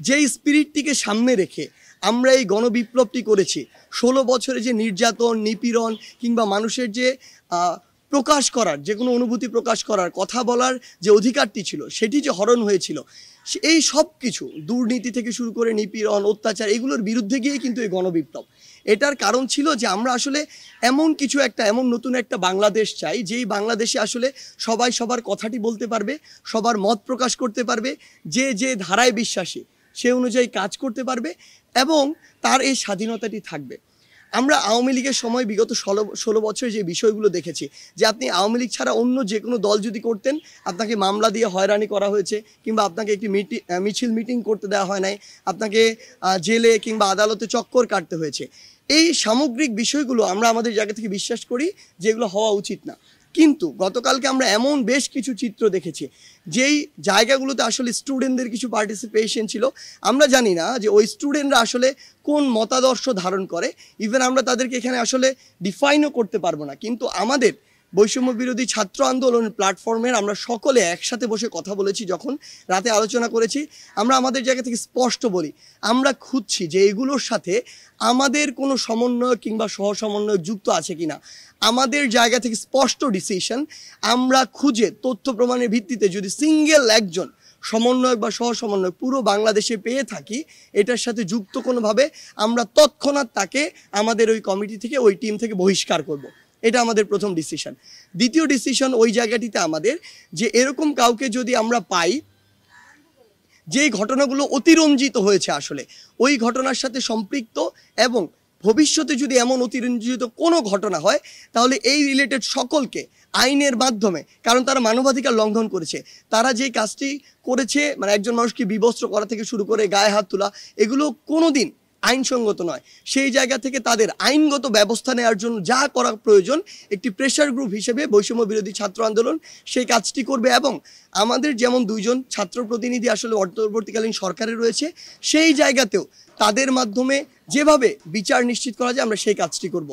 যেই স্পিরিটটিকে সামনে রেখে আমরা এই গণবিপ্লবটি করেছি। 16 বছরে যে নির্যাতন, নিপীড়ন কিংবা মানুষের যে প্রকাশ করার, যে কোনো অনুভূতি প্রকাশ করার, কথা বলার যে অধিকারটি ছিল সেটি যে হরণ হয়েছিল, এই সব কিছু দুর্নীতি থেকে শুরু করে নিপীড়ন, অত্যাচার, এগুলোর বিরুদ্ধে গিয়ে কিন্তু এই গণবিপ্লব। এটার কারণ ছিল যে আমরা আসলে এমন কিছু একটা, এমন নতুন একটা বাংলাদেশ চাই, যেই বাংলাদেশে আসলে সবাই সবার কথাটি বলতে পারবে, সবার মত প্রকাশ করতে পারবে, যে যে ধারায় বিশ্বাসী সে অনুযায়ী কাজ করতে পারবে এবং তার এই স্বাধীনতাটি থাকবে। আমরা আওয়ামী লীগের সময় বিগত 16 বছরে যে বিষয়গুলো দেখেছি, যে আপনি আওয়ামী লীগ ছাড়া অন্য যে কোনো দল যদি করতেন, আপনাকে মামলা দিয়ে হয়রানি করা হয়েছে, কিংবা আপনাকে একটি মিটিং করতে দেওয়া হয় নাই, আপনাকে জেলে কিংবা আদালতে চক্কর কাটতে হয়েছে। এই সামগ্রিক বিষয়গুলো আমরা আমাদের জায়গা থেকে বিশ্বাস করি যে এগুলো হওয়া উচিত না। কিন্তু গতকালকে আমরা এমন বেশ কিছু চিত্র দেখেছি যেই জায়গাগুলোতে আসলে স্টুডেন্টদের কিছু পার্টিসিপেশন ছিল। আমরা জানি না যে ওই স্টুডেন্টরা আসলে কোন মতাদর্শ ধারণ করে, ইভেন আমরা তাদেরকে এখানে আসলে ডিফাইনও করতে পারবো না। কিন্তু আমাদের বৈষম্য বিরোধী ছাত্র আন্দোলন প্ল্যাটফর্মের আমরা সকলে একসাথে বসে কথা বলেছি, যখন রাতে আলোচনা করেছি, আমরা আমাদের জায়গা থেকে স্পষ্ট বলি, আমরা খুঁজছি যে এগুলোর সাথে আমাদের কোনো সমন্বয় কিংবা সহ সমন্বয় যুক্ত আছে কিনা। আমাদের জায়গা থেকে স্পষ্ট ডিসিশন, আমরা খুঁজে তথ্য প্রমাণের ভিত্তিতে যদি সিঙ্গেল একজন সমন্বয়ক বা সহ সমন্বয়ক পুরো বাংলাদেশে পেয়ে থাকি, এটার সাথে যুক্ত কোনোভাবে, আমরা তৎক্ষণাৎ তাকে আমাদের ওই কমিটি থেকে, ওই টিম থেকে বহিষ্কার করব। এটা আমাদের প্রথম ডিসিশন। দ্বিতীয় ডিসিশন ওই জায়গাটিতে আমাদের, যে এরকম কাউকে যদি আমরা পাই যেই ঘটনাগুলো অতিরঞ্জিত হয়েছে, আসলে ওই ঘটনার সাথে সম্পৃক্ত, এবং ভবিষ্যতে যদি এমন অতিরঞ্জিত কোনো ঘটনা হয়, তাহলে এই রিলেটেড সকলকে আইনের মাধ্যমে, কারণ তারা মানবাধিকার লঙ্ঘন করেছে, তারা যে কাজটি করেছে, মানে একজন মানুষকে বিবস্ত্র করা থেকে শুরু করে গায়ে হাত তোলা, এগুলো কোনোদিন আইনসঙ্গত নয়। সেই জায়গা থেকে তাদের আইনগত ব্যবস্থা নেওয়ার জন্য যা করা প্রয়োজন, একটি প্রেশার গ্রুপ হিসেবে বৈষম্য বিরোধী ছাত্র আন্দোলন সেই কাজটি করবে। এবং আমাদের যেমন 2 জন ছাত্র প্রতিনিধি আসলে অন্তর্বর্তীকালীন সরকারে রয়েছে, সেই জায়গাতেও তাদের মাধ্যমে যেভাবে বিচার নিশ্চিত করা যায় আমরা সেই কাজটি করব।